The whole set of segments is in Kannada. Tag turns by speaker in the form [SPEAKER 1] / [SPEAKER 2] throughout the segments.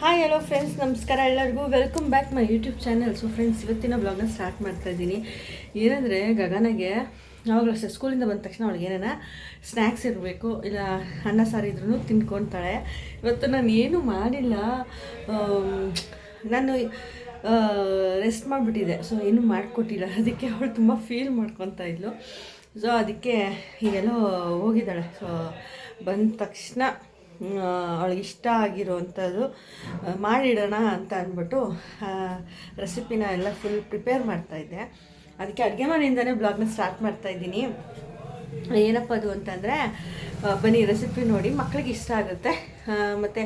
[SPEAKER 1] ಹಾಯ್ ಹಲೋ ಫ್ರೆಂಡ್ಸ್, ನಮಸ್ಕಾರ ಎಲ್ಲರಿಗೂ. Welcome back my YouTube channel. So friends, ಇವತ್ತಿನ ಬ್ಲಾಗ್ನ ಸ್ಟಾರ್ಟ್ ಮಾಡ್ತಾ ಇದ್ದೀನಿ. ಏನಂದರೆ ಗಗನಗೆ ಯಾವಾಗಲೂ ಅಷ್ಟೇ ಸ್ಕೂಲಿಂದ ಬಂದ ತಕ್ಷಣ ಅವಳಿಗೆ ಏನೇನ ಸ್ನ್ಯಾಕ್ಸ್ ಇರಬೇಕು, ಇಲ್ಲ ಅನ್ನ ಸಾರು ಇದ್ರೂ ತಿನ್ಕೊತಾಳೆ. ಇವತ್ತು ನಾನು ಏನೂ ಮಾಡಿಲ್ಲ, ನಾನು ರೆಸ್ಟ್ ಮಾಡಿಬಿಟ್ಟಿದ್ದೆ. ಸೊ ಏನೂ ಮಾಡಿಕೊಟ್ಟಿಲ್ಲ, ಅದಕ್ಕೆ ಅವಳು ತುಂಬ ಫೀಲ್ ಮಾಡ್ಕೊತಾ ಇದ್ಲು. ಸೊ ಅದಕ್ಕೆ ಹೀಗೆಲ್ಲೋ ಹೋಗಿದ್ದಾಳೆ. ಸೊ ಬಂದ ತಕ್ಷಣ ಅವಳಿಗೆ ಇಷ್ಟ ಆಗಿರೋವಂಥದ್ದು ಮಾಡಿಡೋಣ ಅಂತ ಅಂದ್ಬಿಟ್ಟು ರೆಸಿಪಿನ ಎಲ್ಲ ಫುಲ್ ಪ್ರಿಪೇರ್ ಮಾಡ್ತಾಯಿದ್ದೆ. ಅದಕ್ಕೆ ಅಡುಗೆ ಮನೆಯಿಂದನೇ ಬ್ಲಾಗ್ನ ಸ್ಟಾರ್ಟ್ ಮಾಡ್ತಾಯಿದ್ದೀನಿ. ಏನಪ್ಪ ಅದು ಅಂತಂದರೆ, ಬನ್ನಿ ರೆಸಿಪಿ ನೋಡಿ, ಮಕ್ಕಳಿಗೆ ಇಷ್ಟ ಆಗುತ್ತೆ. ಮತ್ತು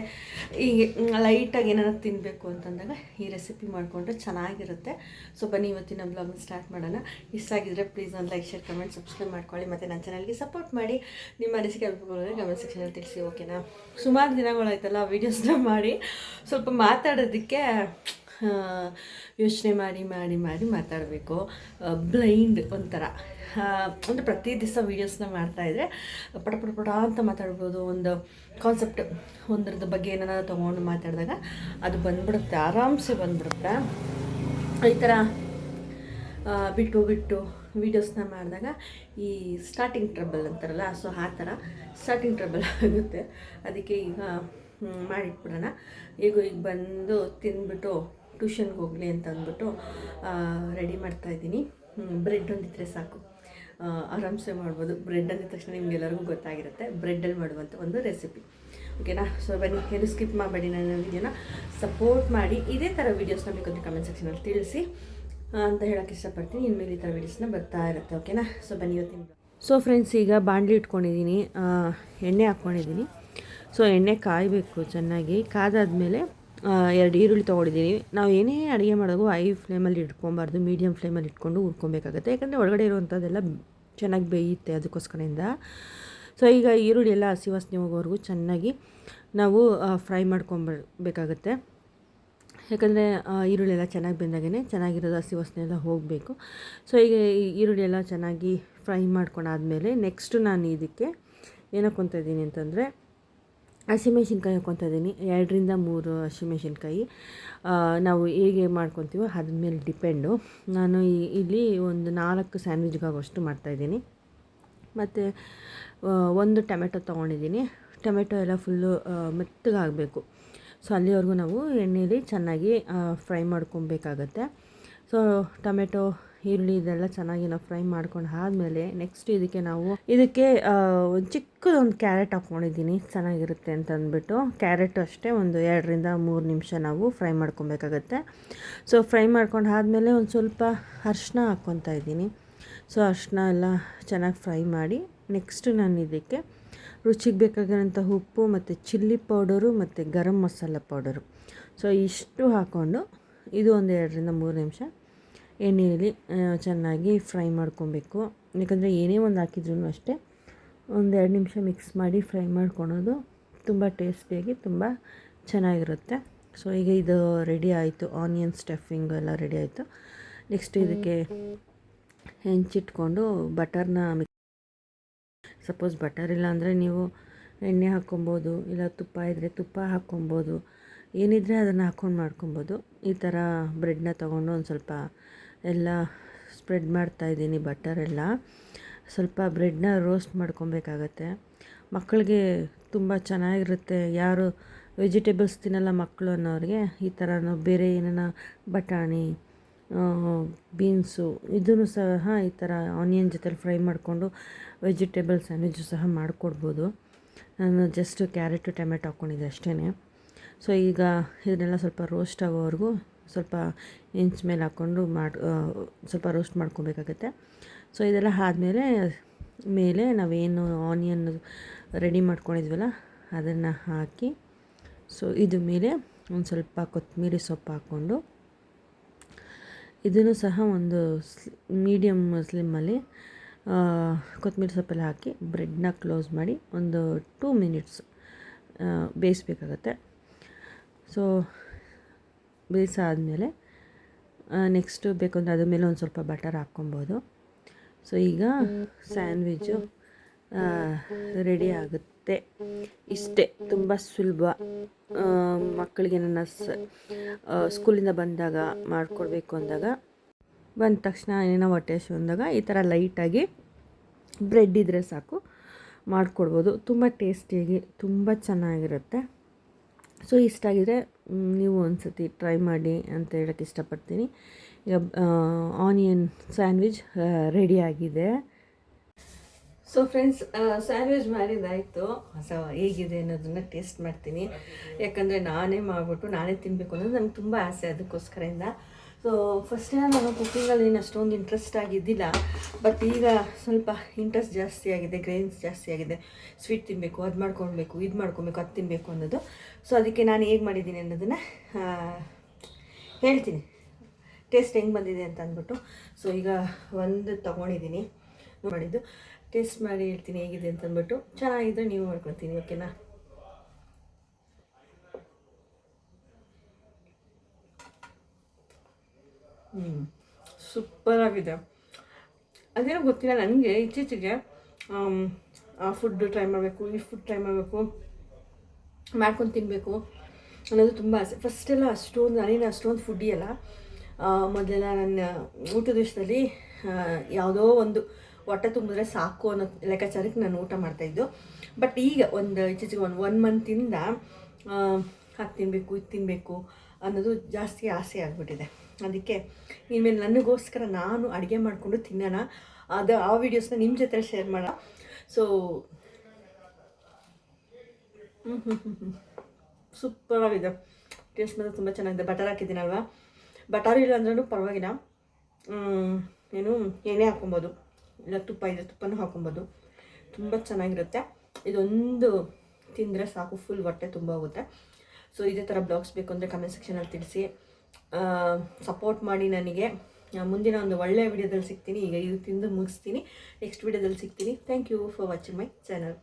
[SPEAKER 1] ಹೀಗೆ ಲೈಟಾಗಿ ಏನಾರು ತಿನ್ನಬೇಕು ಅಂತಂದಾಗ ಈ ರೆಸಿಪಿ ಮಾಡಿಕೊಂಡ್ರೆ ಚೆನ್ನಾಗಿರುತ್ತೆ. ಸೊ ಬನ್ನಿ ಇವತ್ತಿನ ಬ್ಲಾಗ್ನ ಸ್ಟಾರ್ಟ್ ಮಾಡೋಣ. ಇಷ್ಟ ಆಗಿದ್ರೆ ಪ್ಲೀಸ್ ಒಂದು ಲೈಕ್, ಶೇರ್, ಕಮೆಂಟ್, ಸಬ್ಸ್ಕ್ರೈಬ್ ಮಾಡ್ಕೊಳ್ಳಿ. ಮತ್ತು ನನ್ನ ಚಾನಲ್ಗೆ ಸಪೋರ್ಟ್ ಮಾಡಿ. ನಿಮ್ಮ ಅನಿಸಿಕೆ ಅಭಿಪ್ರಾಯಗಳನ್ನು ಕಮೆಂಟ್ ಸೆಕ್ಷನಲ್ಲಿ ತಿಳಿಸಿ, ಓಕೆನಾ? ಸುಮಾರು ದಿನಗಳಾಯ್ತಲ್ಲ ವೀಡಿಯೋಸ್ನ ಮಾಡಿ, ಸ್ವಲ್ಪ ಮಾತಾಡೋದಕ್ಕೆ ಯೋಚನೆ ಮಾಡಿ ಮಾತಾಡಬೇಕು. ಬ್ಲೈಂಡ್ ಒಂಥರ ಅಂದರೆ ಪ್ರತಿ ದಿವಸ ವೀಡಿಯೋಸ್ನ ಮಾಡ್ತಾಯಿದ್ರೆ ಪಟ ಅಂತ ಮಾತಾಡ್ಬೋದು. ಒಂದು ಕಾನ್ಸೆಪ್ಟ್ ಒಂದ್ರದ್ದು ಬಗ್ಗೆ ಏನಾರು ತೊಗೊಂಡು ಮಾತಾಡಿದಾಗ ಅದು ಬಂದ್ಬಿಡುತ್ತೆ, ಆರಾಮ್ಸೆ ಬಂದ್ಬಿಡುತ್ತೆ. ಈ ಥರ ಬಿಟ್ಟು ವೀಡಿಯೋಸ್ನ ಮಾಡಿದಾಗ ಈ ಸ್ಟಾರ್ಟಿಂಗ್ ಟ್ರಬಲ್ ಅಂತಾರಲ್ಲ, ಸೊ ಆ ಥರ ಸ್ಟಾರ್ಟಿಂಗ್ ಟ್ರಬಲ್ ಆಗುತ್ತೆ. ಅದಕ್ಕೆ ಈಗ ಮಾಡಿಟ್ಬಿಡೋಣ. ಈಗ ಬಂದು ತಿಂದ್ಬಿಟ್ಟು ಟ್ಯೂಷನ್ಗೆ ಹೋಗಲಿ ಅಂತ ಅಂದ್ಬಿಟ್ಟು ರೆಡಿ ಮಾಡ್ತಾಯಿದ್ದೀನಿ. ಬ್ರೆಡ್ ಒಂದಿದ್ರೆ ಸಾಕು, ಆರಾಮ್ಸೆ ಮಾಡ್ಬೋದು. ಬ್ರೆಡ್ ಅಂದಿದ ತಕ್ಷಣ ನಿಮ್ಗೆಲ್ಲರಿಗೂ ಗೊತ್ತಾಗಿರುತ್ತೆ, ಬ್ರೆಡ್ಡಲ್ಲಿ ಮಾಡುವಂಥ ಒಂದು ರೆಸಿಪಿ, ಓಕೆನಾ? ಸೊ ಬನ್ನಿ, ಏನು ಸ್ಕಿಪ್ ಮಾಡಬೇಡಿ, ನನ್ನ ವೀಡಿಯೋನ ಸಪೋರ್ಟ್ ಮಾಡಿ. ಇದೇ ಥರ ವೀಡಿಯೋಸ್ನ ಬೇಕಂತ ಕಮೆಂಟ್ ಸೆಕ್ಷನಲ್ಲಿ ತಿಳಿಸಿ ಅಂತ ಹೇಳೋಕ್ಕೆ ಇಷ್ಟಪಡ್ತೀನಿ. ಇನ್ಮೇಲೆ ಈ ಥರ ವೀಡಿಯೋಸ್ನ ಬರ್ತಾ ಇರುತ್ತೆ, ಓಕೆನಾ? ಸೊ ಬನ್ನಿ ಇವತ್ತಿನ. ಸೊ ಫ್ರೆಂಡ್ಸ್, ಈಗ ಬಾಣಲಿ ಇಟ್ಕೊಂಡಿದ್ದೀನಿ, ಎಣ್ಣೆ ಹಾಕ್ಕೊಂಡಿದ್ದೀನಿ. ಸೊ ಎಣ್ಣೆ ಕಾಯಬೇಕು ಚೆನ್ನಾಗಿ. ಕಾದಾದ್ಮೇಲೆ 2 ಈರುಳ್ಳಿ ತೊಗೊಂಡಿದ್ದೀನಿ. ನಾವು ಏನೇ ಅಡುಗೆ ಮಾಡೋದು ಹೈ ಫ್ಲೇಮಲ್ಲಿ ಇಟ್ಕೊಬಾರ್ದು, ಮೀಡಿಯಮ್ ಫ್ಲೇಮಲ್ಲಿ ಇಟ್ಕೊಂಡು ಹುರ್ಕೊಬೇಕಾಗತ್ತೆ. ಯಾಕಂದರೆ ಒಳಗಡೆ ಇರುವಂಥದ್ದೆಲ್ಲ ಚೆನ್ನಾಗಿ ಬೇಯುತ್ತೆ, ಅದಕ್ಕೋಸ್ಕರದಿಂದ. ಸೊ ಈಗ ಈರುಳ್ಳಿ ಎಲ್ಲ ಹಸಿ ವಾಸನೆ ಹೋಗೋವರೆಗೂ ಚೆನ್ನಾಗಿ ನಾವು ಫ್ರೈ ಮಾಡ್ಕೊಬೇಕಾಗತ್ತೆ. ಯಾಕಂದರೆ ಈರುಳ್ಳಿ ಎಲ್ಲ ಚೆನ್ನಾಗಿ ಬೆಂದಾಗೇ ಚೆನ್ನಾಗಿರೋದು, ಹಸಿ ವಾಸನೆ ಎಲ್ಲ ಹೋಗಬೇಕು. ಸೊ ಈಗ ಈರುಳ್ಳಿ ಎಲ್ಲ ಚೆನ್ನಾಗಿ ಫ್ರೈ ಮಾಡ್ಕೊಂಡಾದ್ಮೇಲೆ ನೆಕ್ಸ್ಟು ನಾನು ಇದಕ್ಕೆ ಏನು ಹಾಕ್ಕೊತಾ ಇದ್ದೀನಿ ಅಂತಂದರೆ ಹಸಿಮೆಣ್ಸಿನ್ಕಾಯಿ ಹಾಕ್ಕೊತಾ ಇದ್ದೀನಿ. 2 ರಿಂದ 3 ಹಸಿಮೆಣ್ಸಿನ್ಕಾಯಿ. ನಾವು ಹೇಗೆ ಮಾಡ್ಕೊತೀವೋ ಅದ್ರ ಮೇಲೆ ಡಿಪೆಂಡು. ನಾನು ಇಲ್ಲಿ ಒಂದು 4 ಸ್ಯಾಂಡ್ವಿಚ್ಗಾಗುವಷ್ಟು ಮಾಡ್ತಾಯಿದ್ದೀನಿ. ಮತ್ತು 1 ಟೊಮೆಟೊ ತೊಗೊಂಡಿದ್ದೀನಿ. ಟೊಮೆಟೊ ಎಲ್ಲ ಫುಲ್ಲು ಮೆತ್ತಗಾಗಬೇಕು. ಸೊ ಅಲ್ಲಿವರೆಗೂ ನಾವು ಎಣ್ಣೆಯಲ್ಲಿ ಚೆನ್ನಾಗಿ ಫ್ರೈ ಮಾಡ್ಕೊಬೇಕಾಗತ್ತೆ. ಸೊ ಟೊಮೆಟೊ, ಈರುಳ್ಳಿ ಇದೆಲ್ಲ ಚೆನ್ನಾಗಿ ನಾವು ಫ್ರೈ ಮಾಡ್ಕೊಂಡು ಆದಮೇಲೆ ನೆಕ್ಸ್ಟ್ ಇದಕ್ಕೆ ಒಂದು ಚಿಕ್ಕದೊಂದು ಕ್ಯಾರೆಟ್ ಹಾಕ್ಕೊಂಡಿದ್ದೀನಿ, ಚೆನ್ನಾಗಿರುತ್ತೆ ಅಂತ ಅಂದ್ಬಿಟ್ಟು. ಕ್ಯಾರೆಟು ಅಷ್ಟೇ ಒಂದು 2 ರಿಂದ 3 ನಿಮಿಷ ನಾವು ಫ್ರೈ ಮಾಡ್ಕೊಬೇಕಾಗತ್ತೆ. ಸೊ ಫ್ರೈ ಮಾಡ್ಕೊಂಡು ಆದಮೇಲೆ ಒಂದು ಸ್ವಲ್ಪ ಅರಿಶಿನ ಹಾಕ್ಕೊತಾ ಇದ್ದೀನಿ. ಸೊ ಅರಿಶಿನ ಎಲ್ಲ ಚೆನ್ನಾಗಿ ಫ್ರೈ ಮಾಡಿ ನೆಕ್ಸ್ಟ್ ನಾನು ಇದಕ್ಕೆ ರುಚಿಗೆ ಬೇಕಾಗಿರೋಂಥ ಉಪ್ಪು ಮತ್ತು ಚಿಲ್ಲಿ ಪೌಡರು ಮತ್ತು ಗರಂ ಮಸಾಲ ಪೌಡರು, ಸೊ ಇಷ್ಟು ಹಾಕ್ಕೊಂಡು ಇದು ಒಂದು 2 ರಿಂದ 3 ನಿಮಿಷ ಎಣ್ಣೆಯಲ್ಲಿ ಚೆನ್ನಾಗಿ ಫ್ರೈ ಮಾಡ್ಕೊಬೇಕು. ಯಾಕಂದರೆ ಏನೇ ಒಂದು ಹಾಕಿದ್ರೂ ಅಷ್ಟೇ ಒಂದು 2 ನಿಮಿಷ ಮಿಕ್ಸ್ ಮಾಡಿ ಫ್ರೈ ಮಾಡ್ಕೊಳೋದು ತುಂಬ ಟೇಸ್ಟಿಯಾಗಿ ತುಂಬ ಚೆನ್ನಾಗಿರುತ್ತೆ. ಸೊ ಈಗ ಇದು ರೆಡಿ ಆಯಿತು, ಆನಿಯನ್ ಸ್ಟಫಿಂಗ್ ಎಲ್ಲ ರೆಡಿ ಆಯಿತು. ನೆಕ್ಸ್ಟ್ ಇದಕ್ಕೆ ಹೆಂಚಿಟ್ಕೊಂಡು ಬಟರ್ನ ಸಪೋಸ್ ಬಟರ್ ಇಲ್ಲ ಅಂದರೆ ನೀವು ಎಣ್ಣೆ ಹಾಕ್ಕೊಬೋದು, ಇಲ್ಲ ತುಪ್ಪ ಇದ್ದರೆ ತುಪ್ಪ ಹಾಕ್ಕೊಬೋದು, ಏನಿದ್ರೆ ಅದನ್ನು ಹಾಕ್ಕೊಂಡು ಮಾಡ್ಕೊಬೋದು. ಈ ಥರ ಬ್ರೆಡ್ನ ತೊಗೊಂಡು ಒಂದು ಸ್ವಲ್ಪ ಎಲ್ಲ ಸ್ಪ್ರೆಡ್ ಮಾಡ್ತಾಯಿದ್ದೀನಿ. ಬಟರೆಲ್ಲ ಸ್ವಲ್ಪ ಬ್ರೆಡ್ನ ರೋಸ್ಟ್ ಮಾಡ್ಕೊಬೇಕಾಗತ್ತೆ. ಮಕ್ಕಳಿಗೆ ತುಂಬ ಚೆನ್ನಾಗಿರುತ್ತೆ. ಯಾರು ವೆಜಿಟೇಬಲ್ಸ್ ತಿನ್ನಲ್ಲ ಮಕ್ಕಳು ಅನ್ನೋರಿಗೆ ಈ ಥರ ನಾವು ಬೇರೆ ಏನಾನ ಬಟಾಣಿ, ಬೀನ್ಸು ಇದನ್ನು ಸಹ ಈ ಥರ ಆನಿಯನ್ ಜೊತೆಲಿ ಫ್ರೈ ಮಾಡಿಕೊಂಡು ವೆಜಿಟೇಬಲ್ ಸ್ಯಾಂಡ್ವಿಚ್ಚು ಸಹ ಮಾಡಿಕೊಡ್ಬೋದು. ನಾನು ಜಸ್ಟ್ ಕ್ಯಾರೆಟು ಟೊಮೆಟೊ ಹಾಕ್ಕೊಂಡಿದ್ದೆ ಅಷ್ಟೇ. ಸೊ ಈಗ ಇದನ್ನೆಲ್ಲ ಸ್ವಲ್ಪ ರೋಸ್ಟ್ ಆಗೋವರೆಗೂ ಸ್ವಲ್ಪ ಹೆಂಚ್ ಮೇಲೆ ಹಾಕ್ಕೊಂಡು ಸ್ವಲ್ಪ ರೋಸ್ಟ್ ಮಾಡ್ಕೊಬೇಕಾಗತ್ತೆ. ಸೊ ಇದೆಲ್ಲ ಆದಮೇಲೆ ಮೇಲೆ ನಾವೇನು ಆನಿಯನ್ ರೆಡಿ ಮಾಡ್ಕೊಂಡಿದ್ವಲ್ಲ ಅದನ್ನು ಹಾಕಿ, ಸೊ ಇದು ಮೇಲೆ ಒಂದು ಸ್ವಲ್ಪ ಕೊತ್ತಂಬರಿ ಸೊಪ್ಪು ಹಾಕ್ಕೊಂಡು ಇದನ್ನು ಸಹ ಒಂದು ಮೀಡಿಯಮ್ ಸ್ಲಿಮ್ಮಲ್ಲಿ ಕೊತ್ತಂಬರಿ ಸೊಪ್ಪೆಲ್ಲ ಹಾಕಿ ಬ್ರೆಡ್ನ ಕ್ಲೋಸ್ ಮಾಡಿ ಒಂದು 2 ಮಿನಿಟ್ಸ್ ಬೇಯಿಸ್ಬೇಕಾಗತ್ತೆ. ಸೊ ಬೇಯಿಸಾದ್ಮೇಲೆ ನೆಕ್ಸ್ಟು ಬೇಕಂದರೆ ಅದ್ರ ಮೇಲೆ ಒಂದು ಸ್ವಲ್ಪ ಬಟರ್ ಹಾಕ್ಕೊಬೋದು. ಸೊ ಈಗ ಸ್ಯಾಂಡ್ವಿಚ್ಚು ರೆಡಿ ಆಗುತ್ತೆ. ಇಷ್ಟೇ, ತುಂಬ ಸುಲಭ. ಮಕ್ಕಳಿಗೆ ನನ್ನ ಸ್ಕೂಲಿಂದ ಬಂದಾಗ ಮಾಡಿಕೊಡ್ಬೇಕು ಅಂದಾಗ, ಬಂದ ತಕ್ಷಣ ಏನೋ ಹೊಟ್ಟೆ ಹಸಿವು ಅಂದಾಗ ಈ ಥರ ಲೈಟಾಗಿ ಬ್ರೆಡ್ ಇದ್ದರೆ ಸಾಕು ಮಾಡಿಕೊಡ್ಬೋದು. ತುಂಬ ಟೇಸ್ಟಿಯಾಗಿ ತುಂಬ ಚೆನ್ನಾಗಿರುತ್ತೆ. ಸೊ ಇಷ್ಟ ಆಗಿದರೆ ನೀವು ಒಂದು ಸತಿ ಟ್ರೈ ಮಾಡಿ ಅಂತ ಹೇಳೋಕ್ಕೆ ಇಷ್ಟಪಡ್ತೀನಿ. ಈಗ ಆನಿಯನ್ ಸ್ಯಾಂಡ್ವಿಚ್ ರೆಡಿಯಾಗಿದೆ. ಸೊ ಫ್ರೆಂಡ್ಸ್, ಸ್ಯಾಂಡ್ವಿಚ್ ಮಾಡಿದ್ದಾಯಿತು. ಸೊ ಹೇಗಿದೆ ಅನ್ನೋದನ್ನು ಟೇಸ್ಟ್ ಮಾಡ್ತೀನಿ. ಯಾಕಂದರೆ ನಾನೇ ಮಾಡಿಬಿಟ್ಟು ನಾನೇ ತಿನ್ನಬೇಕು ಅನ್ನೋದು ನನಗೆ ತುಂಬ ಆಸೆ, ಅದಕ್ಕೋಸ್ಕರದಿಂದ. ಸೊ ಫಸ್ಟ್ ನಾನು ಕುಕ್ಕಿಂಗಲ್ಲಿ ಏನು ಅಷ್ಟೊಂದು ಇಂಟ್ರೆಸ್ಟ್ ಆಗಿದ್ದಿಲ್ಲ, ಬಟ್ ಈಗ ಸ್ವಲ್ಪ ಇಂಟ್ರೆಸ್ಟ್ ಜಾಸ್ತಿ ಆಗಿದೆ, ಗ್ರೇನ್ಸ್ ಜಾಸ್ತಿ ಆಗಿದೆ. ಸ್ವೀಟ್ ತಿನ್ನಬೇಕು, ಅದು ಮಾಡ್ಕೊಳ್ಬೇಕು, ಇದು ಮಾಡ್ಕೊಬೇಕು, ಅದು ತಿನ್ನಬೇಕು ಅನ್ನೋದು. ಸೊ ಅದಕ್ಕೆ ನಾನು ಹೇಗೆ ಮಾಡಿದ್ದೀನಿ ಅನ್ನೋದನ್ನು ಹೇಳ್ತೀನಿ, ಟೇಸ್ಟ್ ಹೆಂಗೆ ಬಂದಿದೆ ಅಂತ ಅಂದ್ಬಿಟ್ಟು. ಸೊ ಈಗ ಒಂದು ತೊಗೊಂಡಿದ್ದೀನಿ, ಮಾಡಿದ್ದು ಟೇಸ್ಟ್ ಮಾಡಿ ಹೇಳ್ತೀನಿ ಹೇಗಿದೆ ಅಂತ ಅಂದ್ಬಿಟ್ಟು. ಚೆನ್ನಾಗಿದ್ದರೆ ನೀವು ಮಾಡ್ಕೊತೀನಿ, ಓಕೆನಾ? ಸೂಪರಾಗಿದೆ. ಅದೇನೋ ಗೊತ್ತಿಲ್ಲ ನನಗೆ, ಇತ್ತೀಚೆಗೆ ಆ ಫುಡ್ ಟ್ರೈ ಮಾಡಬೇಕು, ಈ ಫುಡ್ ಟ್ರೈ ಮಾಡಬೇಕು, ಮಾಡ್ಕೊಂಡು ತಿನ್ನಬೇಕು ಅನ್ನೋದು ತುಂಬ ಆಸೆ. ಫಸ್ಟೆಲ್ಲ ನಾನೇನು ಅಷ್ಟೊಂದು ಫುಡ್ಡಿ ಅಲ್ಲ. ಮೊದಲೆಲ್ಲ ನನ್ನ ಊಟದ ವಿಷಯದಲ್ಲಿ ಯಾವುದೋ ಒಂದು ಹೊಟ್ಟೆ ತುಂಬಿದ್ರೆ ಸಾಕು ಅನ್ನೋ ಲೆಕ್ಕಾಚಾರಕ್ಕೆ ನಾನು ಊಟ ಮಾಡ್ತಾಯಿದ್ದು. ಬಟ್ ಈಗ ಇತ್ತೀಚೆಗೆ ಒನ್ ಮಂತಿಂದ ಅದು ತಿನ್ನಬೇಕು, ಇದು ತಿನ್ನಬೇಕು ಅನ್ನೋದು ಜಾಸ್ತಿ ಆಸೆ ಆಗಿಬಿಟ್ಟಿದೆ. ಅದಕ್ಕೆ ಇನ್ಮೇಲೆ ನನಗೋಸ್ಕರ ನಾನು ಅಡುಗೆ ಮಾಡಿಕೊಂಡು ತಿನ್ನೋಣ, ಆ ವಿಡಿಯೋಸ್ನ ನಿಮ್ಮ ಜೊತೆ ಶೇರ್ ಮಾಡೋಣ. ಸೊ ಸೂಪರಾಗಿದೆ, ಟೇಸ್ಟ್ ಮಾತ್ರ ತುಂಬ ಚೆನ್ನಾಗಿದೆ. ಬಟರ್ ಹಾಕಿದ್ದೀನಲ್ವ, ಬಟರ್ ಇಲ್ಲ ಅಂದ್ರೂ ಪರವಾಗಿಲ್ಲ, ಏನು ಎಣ್ಣೆ ಹಾಕೊಬೋದು, ಇಲ್ಲ ತುಪ್ಪ ಇದೆ ತುಪ್ಪನೂ ಹಾಕೊಬೋದು, ತುಂಬ ಚೆನ್ನಾಗಿರುತ್ತೆ. ಇದೊಂದು ತಿಂದರೆ ಸಾಕು, ಫುಲ್ ಹೊಟ್ಟೆ ತುಂಬ ಹೋಗುತ್ತೆ. ಸೊ ಇದೇ ಥರ ಬ್ಲಾಗ್ಸ್ ಬೇಕು ಅಂದರೆ ಕಮೆಂಟ್ ಸೆಕ್ಷನಲ್ಲಿ ತಿಳಿಸಿ, ಸಪೋರ್ಟ್ ಮಾಡಿ ನನಗೆ. ಮುಂದಿನ ಒಂದು ಒಳ್ಳೆಯ ವಿಡಿಯೋದಲ್ಲಿ ಸಿಗ್ತೀನಿ. ಈಗ ಇದು ತಿಂದು ಮುಗಿಸ್ತೀನಿ, ನೆಕ್ಸ್ಟ್ ವಿಡಿಯೋದಲ್ಲಿ ಸಿಗ್ತೀನಿ. Thank you for watching my channel.